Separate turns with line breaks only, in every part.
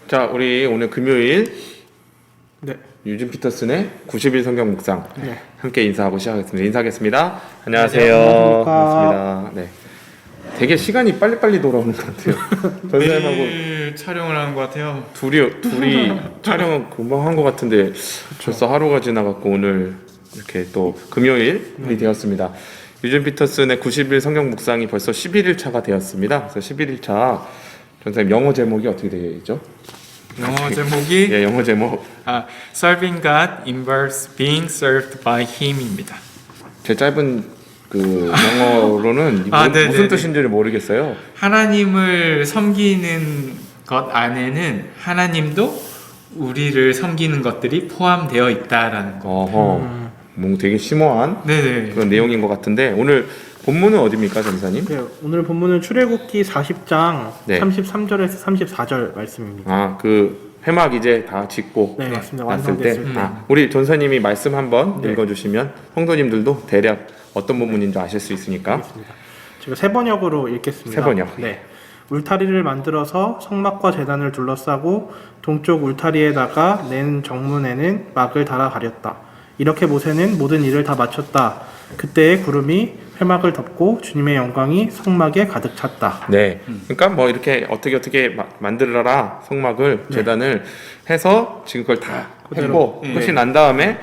자, 우리 오늘 금요일
네.
유진 피터슨의 90일 성경 묵상
네.
함께 인사하고 시작하겠습니다. 인사하겠습니다. 안녕하세요.
안녕하십니까.
반갑습니다. 네. 되게 시간이 빨리빨리 돌아오는 것 같아요. 전사님하고
매일 촬영을 하는 것 같아요.
둘이 촬영은 금방 한 것 같은데 벌써 하루가 지나갔고 오늘 이렇게 또 금요일이 되었습니다. 유진 피터슨의 90일 성경 묵상이 벌써 11일차가 되었습니다. 그래서 11일차 전사님 영어 제목이 어떻게 되죠?
영어 제목이
예, 영어 제목.
Serving God involves being served by Him입니다.
제 짧은 그 영어로는
네네네.
무슨 뜻인지를 모르겠어요.
하나님을 섬기는 것 안에는 하나님도 우리를 섬기는 것들이 포함되어 있다라는 거.
어허. 뭔가 되게 심오한
네네.
그런 내용인 것 같은데 오늘 본문은 어디입니까, 전사님?
네, 오늘 본문은 출애굽기 40장
네.
33절에서 34절 말씀입니다.
아, 그 회막 이제 다 짓고
네, 맞습니다.
났을 때,
완성됐을 때.
우리 전사님이 말씀 한번
네.
읽어주시면 성도님들도 대략 어떤 본문인지 아실 수 있으니까.
알겠습니다. 제가 세 번역으로 읽겠습니다.
세 번역.
네. 울타리를 만들어서 성막과 제단을 둘러싸고 동쪽 울타리에다가 낸 정문에는 막을 달아 가렸다. 이렇게 모세는 모든 일을 다 마쳤다. 그때의 구름이 회막을 덮고 주님의 영광이 성막에 가득 찼다.
네, 그러니까 뭐 이렇게 어떻게 만들어라 성막을
네.
재단을 해서 지금 그걸 다
그대로.
했고
네.
끝이 난 다음에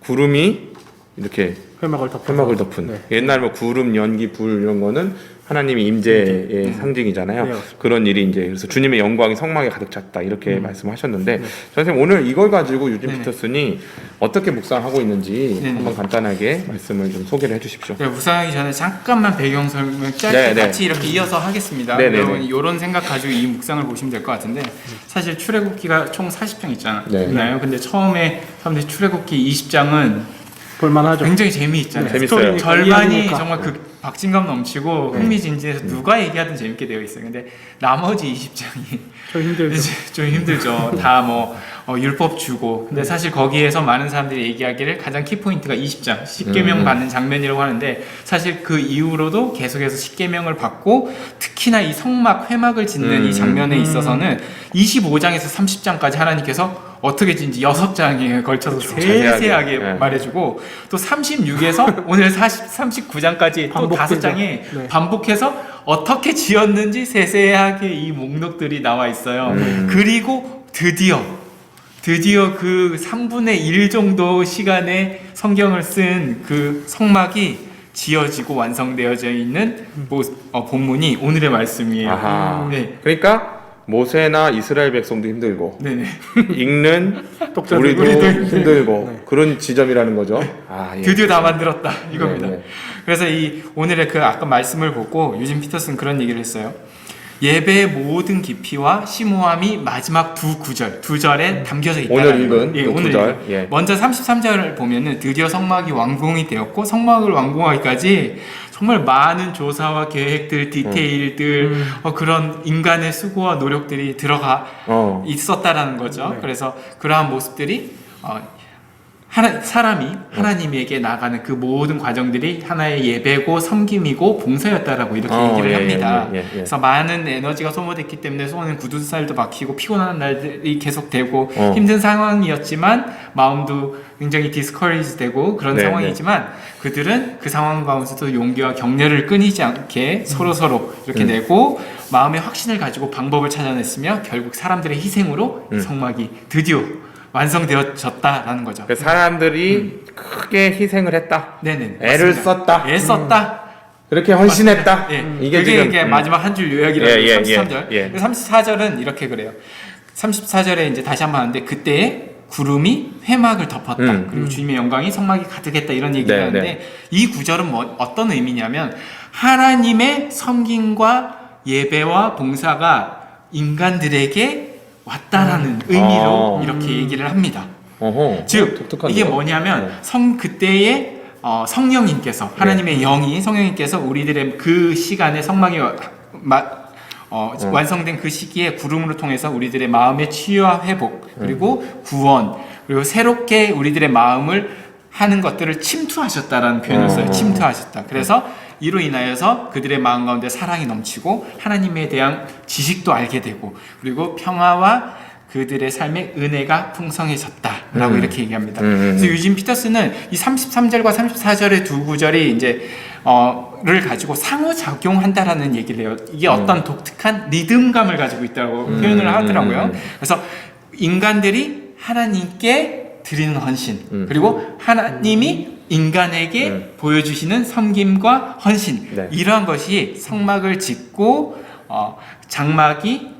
구름이 이렇게
회막을 덮어서.
회막을 덮은.
네.
옛날 뭐 구름, 연기, 불 이런 거는 하나님의 임재의 상징이잖아요.
네, 맞습니다.
그런 일이 이제 그래서 주님의 영광이 성막에 가득 찼다 이렇게 말씀하셨는데
네.
선생님 오늘 이걸 가지고 유진
네네.
피터슨이 어떻게 묵상하고 있는지
네네.
한번 간단하게 말씀을 좀 소개를 해주십시오.
네, 묵상하기 전에 잠깐만 배경 설명 짧게
네네.
같이 이렇게 이어서 하겠습니다.
네네네.
여러분 이런 생각 가지고 이 묵상을 보시면 될 것 같은데 사실 출애굽기가 총 40장
네.
있잖아요. 근데 처음에 사람들이 출애굽기 20장은
볼만하죠.
굉장히 재미있잖아요.
재밌어요.
스토리니까,
절반이
이해하니까.
정말 그 박진감 넘치고 흥미진진해서 누가 얘기하든 재밌게 되어 있어요. 근데 나머지 20장이
좀 힘들죠.
이제 좀 힘들죠. 다 뭐 율법 주고. 근데 사실 거기에서 많은 사람들이 얘기하기를 가장 키포인트가 20장 십계명 받는 장면이라고 하는데 사실 그 이후로도 계속해서 십계명을 받고 특히나 이 성막 회막을 짓는 이 장면에 있어서는 25장에서 30장까지 하나님께서 어떻게 짓는지 6장에 걸쳐서 세세하게
네.
말해주고 또 36에서 오늘 39장까지 또
반복되죠.
5장에
네.
반복해서 어떻게 지었는지 세세하게 이 목록들이 나와 있어요. 그리고 드디어 그 3분의 1 정도 시간에 성경을 쓴 그 성막이 지어지고 완성되어져 있는 본문이 오늘의 말씀이에요.
아하.
네.
그러니까 모세나 이스라엘 백성도 힘들고
네네.
읽는
독자들,
우리도 힘들고
네.
그런 지점이라는 거죠. 아, 예.
드디어 다 만들었다 이겁니다.
네, 네.
그래서 이 오늘의 그 아까 말씀을 보고 유진 피터슨 그런 얘기를 했어요. 예배의 모든 깊이와 심오함이 마지막 두 절에 담겨져 있다.
오늘 읽은 그
오늘
두 절,
읽은.
예.
먼저 33절을 보면은 드디어 성막이 완공이 되었고 성막을 완공하기까지 정말 많은 조사와 계획들, 디테일들, 그런 인간의 수고와 노력들이 들어가 있었다라는 거죠.
네.
그래서 그러한 모습들이 사람이 하나님에게 나가는 그 모든 과정들이 하나의 예배고 섬김이고 봉사였다라고 이렇게 얘기를
예,
합니다.
예, 예, 예.
그래서 많은 에너지가 소모됐기 때문에 손은 굳은살도 막히고 피곤한 날들이 계속되고 힘든 상황이었지만 마음도 굉장히 디스커리지 되고 그런
네,
상황이지만 그들은 그 상황 가운데서도 용기와 격려를 끊이지 않게 서로 이렇게 내고 마음의 확신을 가지고 방법을 찾아냈으며 결국 사람들의 희생으로 성막이 드디어 완성되어졌다라는 거죠.
그 사람들이 크게 희생을 했다.
네네.
애를
맞습니다.
썼다.
애썼다.
그렇게 헌신했다.
예.
이게
그게
지금
이게 마지막 한 줄 요약이라고
예, 예,
33절.
예, 예.
34절은 이렇게 그래요. 34절에 이제 다시 한번 하는데 그때에 구름이 회막을 덮었다. 그리고 주님의 영광이 성막이 가득했다 이런 얘기를
네,
하는데
네.
이 구절은 어떤 의미냐면 하나님의 섬김과 예배와 봉사가 인간들에게 왔다라는 의미로 이렇게 얘기를 합니다.
어허,
즉
독특한데요?
이게 뭐냐면
네.
그때의 성령님께서 하나님의 영이 성령님께서 우리들의 그 시간에 성막이 완성된 그 시기에 구름으로 통해서 우리들의 마음의 치유와 회복 그리고 구원 그리고 새롭게 우리들의 마음을 하는 것들을 침투하셨다라는 표현을 써요. 침투하셨다. 그래서 이로 인하여서 그들의 마음 가운데 사랑이 넘치고 하나님에 대한 지식도 알게 되고 그리고 평화와 그들의 삶에 은혜가 풍성해졌다라고 이렇게 얘기합니다. 그래서 유진 피터스는 이 33절과 34절의 두 구절이 이제 를 가지고 상호작용한다라는 얘기를 해요. 이게 어떤 독특한 리듬감을 가지고 있다고 표현을 하더라고요. 그래서 인간들이 하나님께 드리는 헌신, 그리고 하나님이 인간에게 보여주시는 섬김과 헌신,
네.
이러한 것이 성막을 짓고 장막에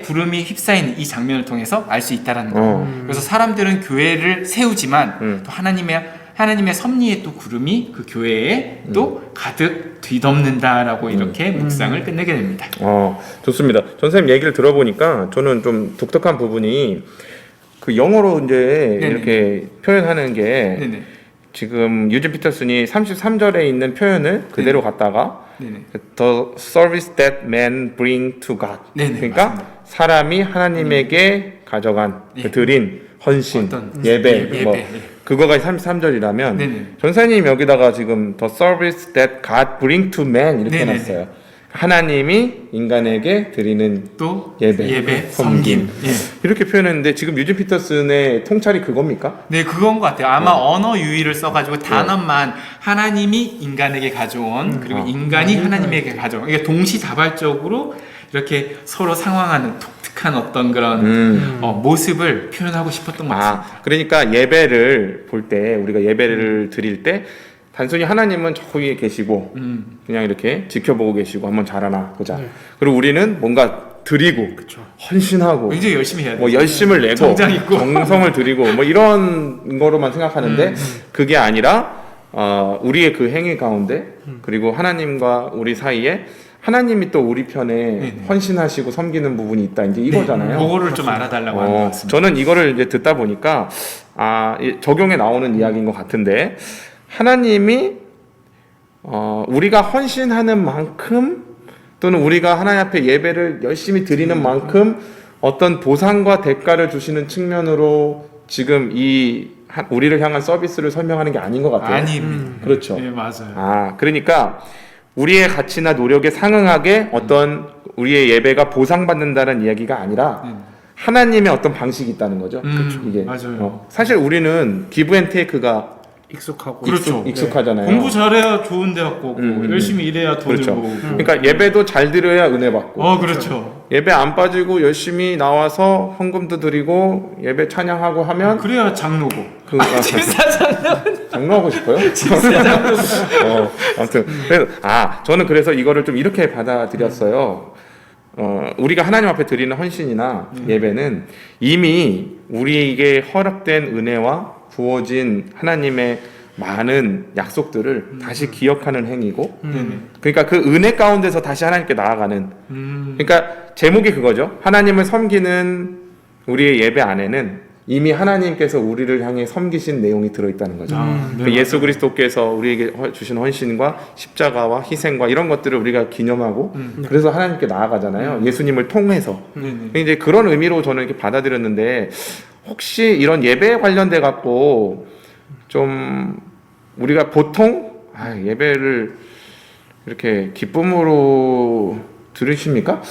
구름이 휩싸이는 이 장면을 통해서 알 수 있다라는 거예요. 그래서 사람들은 교회를 세우지만 또 하나님의 섭리의 또 구름이 그 교회에 또 가득 뒤덮는다라고 이렇게 묵상을 끝내게 됩니다.
좋습니다. 전 선생님 얘기를 들어보니까 저는 좀 독특한 부분이 그 영어로 이제
네네.
이렇게 표현하는 게
네네.
지금 유진 피터슨이 33절에 있는 표현을 그대로 갖다가
네네.
The service that man bring to God.
네네,
그러니까
맞습니다.
사람이 하나님에게 가져간
예.
그 드린 헌신,
어떤
예배, 뭐
예.
그거가 33절이라면
네네.
전사님 여기다가 지금 The service that God bring to man 이렇게
네네네.
해놨어요. 하나님이 인간에게 드리는
또
예배,
섬김. 예.
이렇게 표현했는데 지금 유진 피터슨의 통찰이 그겁니까?
네, 그건 것 같아요. 아마 언어 유희를 써가지고 단어만 하나님이 인간에게 가져온, 그리고 인간이 하나님에게 가져온, 이게 동시다발적으로 이렇게 서로 상황하는 독특한 어떤 그런 모습을 표현하고 싶었던 것 같습니다.
그러니까 예배를 볼 때 우리가 예배를 드릴 때 단순히 하나님은 저 위에 계시고 그냥 이렇게 지켜보고 계시고 한번 잘하나 보자. 그리고 우리는 뭔가 드리고 헌신하고
굉장히 열심히 해야 돼요.
뭐 열심을 내고
정장 입고.
정성을 들이고 뭐 이런 거로만 생각하는데 그게 아니라 우리의 그 행위 가운데 그리고 하나님과 우리 사이에 하나님이 또 우리 편에 헌신하시고 섬기는 부분이 있다. 이제 이거잖아요.
그거를 좀 알아달라고 하는 것 같습니다.
저는 이거를 이제 듣다 보니까 적용에 나오는 이야기인 것 같은데 하나님이 우리가 헌신하는 만큼 또는 우리가 하나님 앞에 예배를 열심히 드리는 만큼 어떤 보상과 대가를 주시는 측면으로 지금 우리를 향한 서비스를 설명하는 게 아닌 것 같아요.
아닙니다.
그렇죠.
네, 맞아요.
그러니까 우리의 가치나 노력에 상응하게 어떤 우리의 예배가 보상받는다는 이야기가 아니라 하나님의 어떤 방식이 있다는 거죠. 이게
맞아요.
사실 우리는 기브 앤 테이크가
익숙하고
그렇죠.
익숙하잖아요.
공부 잘해야 좋은 대학 가고 열심히 일해야 돈을
그렇죠.
모으고.
그러니까 예배도 잘 드려야 은혜 받고.
그렇죠.
예배 안 빠지고 열심히 나와서 헌금도 드리고 예배 찬양하고 하면
그래야 장로고.
장로하고 싶어요? 아무튼 그래서 저는 그래서 이거를 좀 이렇게 받아들였어요. 우리가 하나님 앞에 드리는 헌신이나 예배는 이미 우리에게 허락된 은혜와 부어진 하나님의 많은 약속들을 다시 기억하는 행위고, 그러니까 그 은혜 가운데서 다시 하나님께 나아가는. 그러니까 제목이 그거죠. 하나님을 섬기는 우리의 예배 안에는 이미 하나님께서 우리를 향해 섬기신 내용이 들어있다는 거죠. 그 예수 그리스도께서 우리에게 주신 헌신과 십자가와 희생과 이런 것들을 우리가 기념하고 그래서 하나님께 나아가잖아요. 예수님을 통해서. 이제 그런 의미로 저는 이렇게 받아들였는데 혹시 이런 예배에 관련돼 갖고 좀 우리가 보통 예배를 이렇게 기쁨으로 들으십니까?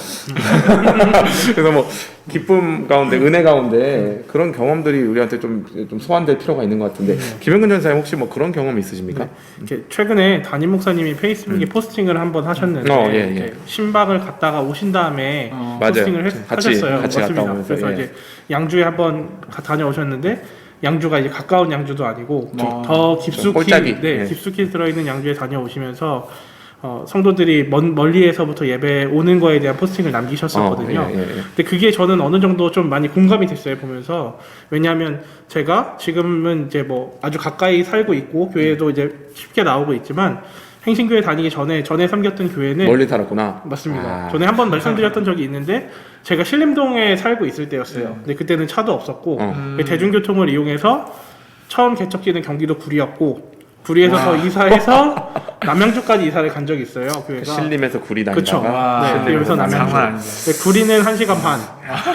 그래서 뭐 기쁨 가운데 은혜 가운데 그런 경험들이 우리한테 좀 소환될 필요가 있는 것 같은데 김영근 전사님 혹시 뭐 그런 경험 있으십니까?
이렇게 최근에 담임 목사님이 페이스북에 포스팅을 한번 하셨는데 이렇게 신박을 갔다가 오신 다음에 포스팅을 하셨어요.
같이 갔다 오면서,
그래서 이제 양주에 한번 다녀오셨는데 양주가 이제 가까운 양주도 아니고 더 깊숙이 들어있는 양주에 다녀오시면서 성도들이 멀리에서부터 예배 오는 거에 대한 포스팅을 남기셨었거든요. 근데 그게 저는 어느 정도 좀 많이 공감이 됐어요, 보면서. 왜냐하면 제가 지금은 이제 뭐 아주 가까이 살고 있고 교회도 이제 쉽게 나오고 있지만 행신교회 다니기 전에 섬겼던 교회는
멀리 살았구나.
맞습니다. 전에 한번 말씀드렸던 적이 있는데 제가 신림동에 살고 있을 때였어요. 근데 그때는 차도 없었고 대중교통을 이용해서 처음 개척지는 경기도 구리였고 구리에서 더 이사해서 남양주까지 이사를 간 적이 있어요. 교회가.
신림에서 구리
그쵸.
다니다가
구리에서 남양주. 구리는 1시간 반,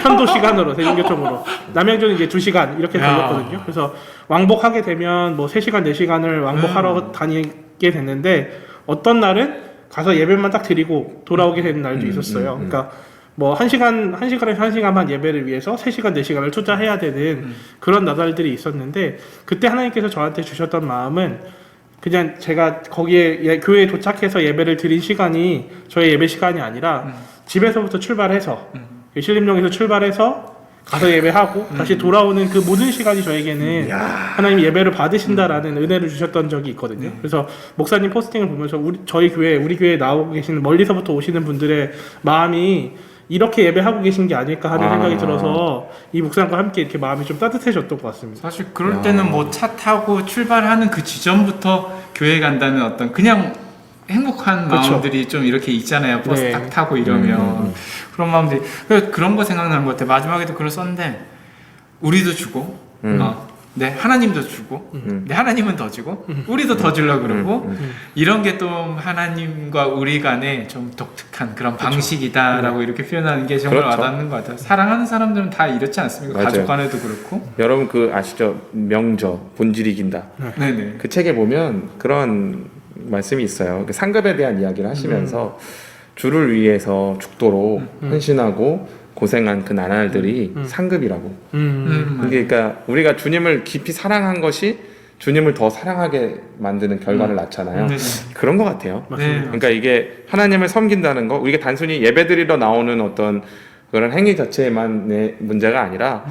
편도 시간으로 대중교통으로. 남양주는 이제 2시간 이렇게 걸렸거든요. 그래서 왕복하게 되면 뭐 3시간, 4시간을 왕복하러 다니게 됐는데 어떤 날은 가서 예배만 딱 드리고 돌아오게 되는 날도 있었어요. 그러니까 뭐 1시간에서 1시간 반 예배를 위해서 3시간, 4시간을 투자해야 되는 그런 나날들이 있었는데 그때 하나님께서 저한테 주셨던 마음은 그냥 제가 거기에 교회에 도착해서 예배를 드린 시간이 저의 예배 시간이 아니라 집에서부터 출발해서 신림동에서 출발해서 가서 예배하고 다시 돌아오는 그 모든 시간이 저에게는 하나님 예배를 받으신다라는 은혜를 주셨던 적이 있거든요. 그래서 목사님 포스팅을 보면서 우리 교회에 나오고 계시는 멀리서부터 오시는 분들의 마음이 이렇게 예배하고 계신 게 아닐까 하는 생각이 들어서 이 목사님과 함께 이렇게 마음이 좀 따뜻해졌던 것 같습니다.
사실 그럴 때는 뭐 차 타고 출발하는 그 지점부터 교회 간다는 어떤 그냥 행복한
그쵸.
마음들이 좀 이렇게 있잖아요. 버스
네.
딱 타고 이러면 그런 마음들이 그런 거 생각나는 것 같아요. 마지막에도 글을 썼는데 우리도 주고 네 하나님도 주고 네 하나님은 더 주고 우리도 더 주려고 그러고 이런 게 또 하나님과 우리 간의 좀 독특한 그런 방식이다라고 이렇게 표현하는 게 정말
그렇죠.
와닿는 것 같아요. 사랑하는 사람들은 다 이렇지 않습니까?
맞아요.
가족 간에도 그렇고.
여러분 그 아시죠? 명저 본질이 이긴다.
네네.
그 책에 보면 그런 말씀이 있어요. 그 상급에 대한 이야기를 하시면서 주를 위해서 죽도록 헌신하고 고생한 그 나날들이 상급이라고. 그러니까 우리가 주님을 깊이 사랑한 것이 주님을 더 사랑하게 만드는 결과를 낳잖아요.
네네.
그런 것 같아요.
네.
그러니까 이게 하나님을 섬긴다는 거, 우리가 단순히 예배드리러 나오는 어떤 그런 행위 자체만의 문제가 아니라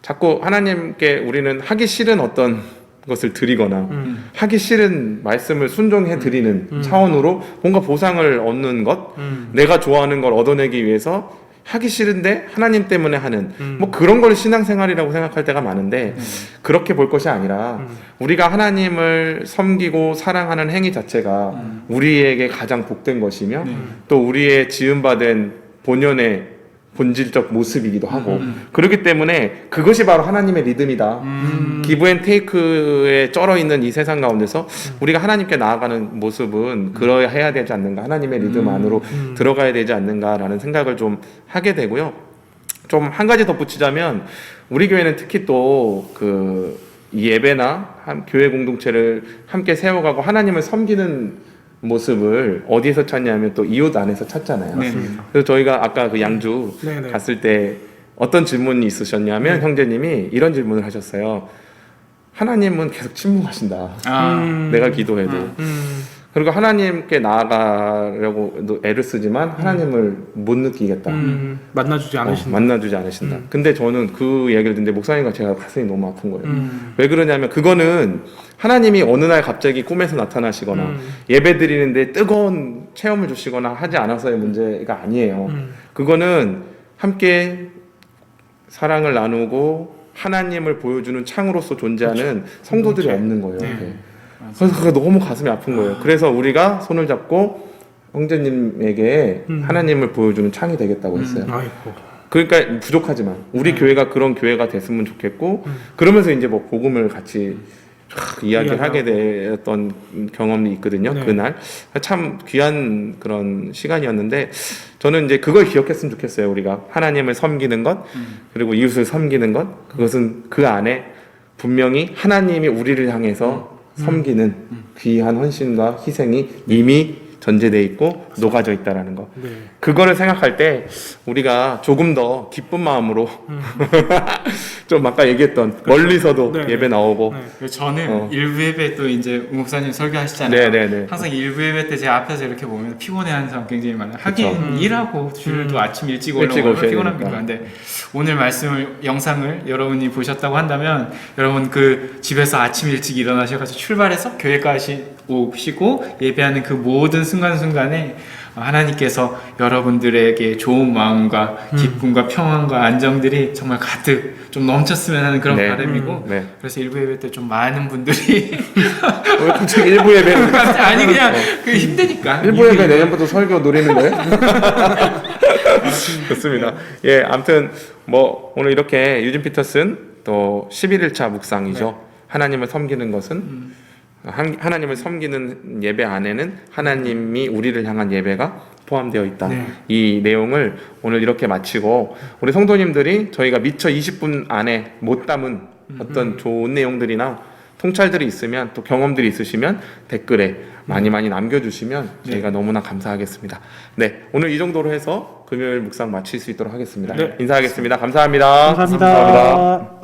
자꾸 하나님께 우리는 하기 싫은 어떤 것을 드리거나 하기 싫은 말씀을 순종해 드리는 차원으로 뭔가 보상을 얻는 것, 내가 좋아하는 걸 얻어내기 위해서 하기 싫은데 하나님 때문에 하는 뭐 그런 걸 신앙생활이라고 생각할 때가 많은데 그렇게 볼 것이 아니라 우리가 하나님을 섬기고 사랑하는 행위 자체가 우리에게 가장 복된 것이며 또 우리의 지음받은 본연의 본질적 모습이기도 하고 그렇기 때문에 그것이 바로 하나님의 리듬이다. 기브 앤 테이크에 쩔어 있는 이 세상 가운데서 우리가 하나님께 나아가는 모습은 그러야 해야 되지 않는가, 하나님의 리듬 안으로 들어가야 되지 않는가라는 생각을 좀 하게 되고요. 좀 한 가지 덧붙이자면 우리 교회는 특히 또 그 예배나 교회 공동체를 함께 세워가고 하나님을 섬기는 모습을 어디에서 찾냐면 또 이웃 안에서 찾잖아요.
네.
그래서 저희가 아까 그 양주
네네.
갔을 때 어떤 질문이 있으셨냐면 형제님이 이런 질문을 하셨어요. 하나님은 계속 침묵하신다. 내가 기도해도. 그리고 하나님께 나아가려고 애를 쓰지만 하나님을 못 느끼겠다.
만나주지 않으신다.
만나주지 않으신다. 근데 저는 그 이야기를 듣는데 목사님과 제가 가슴이 너무 아픈 거예요. 왜 그러냐면 그거는 하나님이 어느 날 갑자기 꿈에서 나타나시거나 예배 드리는데 뜨거운 체험을 주시거나 하지 않아서의 문제가 아니에요. 그거는 함께 사랑을 나누고 하나님을 보여주는 창으로서 존재하는 성도들이 없는 거예요. 이렇게. 그래서 그게 너무 가슴이 아픈 거예요. 그래서 우리가 손을 잡고 형제님에게 하나님을 보여주는 창이 되겠다고 했어요.
아이고.
그러니까 부족하지만 우리 교회가 그런 교회가 됐으면 좋겠고 그러면서 이제 뭐 복음을 같이 이야기를 하게 됐던 경험이 있거든요.
네.
그날 참 귀한 그런 시간이었는데 저는 이제 그걸 기억했으면 좋겠어요. 우리가 하나님을 섬기는 것 그리고 이웃을 섬기는 것 그것은 그 안에 분명히 하나님이 우리를 향해서 섬기는 귀한 헌신과 희생이 이미 전제되어 있고 녹아져 있다라는 거.
네.
그거를 생각할 때 우리가 조금 더 기쁜 마음으로 좀 아까 얘기했던 멀리서도
네,
예배 나오고
네.
저는 일부 예배 또 이제 우 목사님 설교하시잖아요.
네네네.
항상 일부 예배 때 제 앞에서 이렇게 보면 피곤해하는 사람 굉장히 많아요. 하긴 일하고 주일도 아침 일찍 올라오면
오셔야
피곤합니다.
되니까.
근데 오늘 말씀을 영상을 여러분이 보셨다고 한다면 여러분 그 집에서 아침 일찍 일어나셔서 출발해서 교회까지 오시고 예배하는 그 모든 순간순간에 하나님께서 여러분들에게 좋은 마음과 기쁨과 평안과 안정들이 정말 가득 좀 넘쳤으면 하는 그런
네.
바람이고
네.
그래서 일부 예배 때 좀 많은 분들이
왜 갑자기 일부 예배는
아니 그냥 그 힘드니까
일부 예배 내년부터 설교 노리는 거예요? 좋습니다. 예, 아무튼 뭐 오늘 이렇게 유진 피터슨 또 11일차 묵상이죠. 하나님을 섬기는 것은 하나님을 섬기는 예배 안에는 하나님이 우리를 향한 예배가 포함되어 있다.
네.
이 내용을 오늘 이렇게 마치고 우리 성도님들이 저희가 미처 20분 안에 못 담은 어떤 좋은 내용들이나 통찰들이 있으면 또 경험들이 있으시면 댓글에 많이 남겨주시면 저희가 너무나 감사하겠습니다. 네, 오늘 이 정도로 해서 금요일 묵상 마칠 수 있도록 하겠습니다.
네.
인사하겠습니다. 감사합니다.
감사합니다.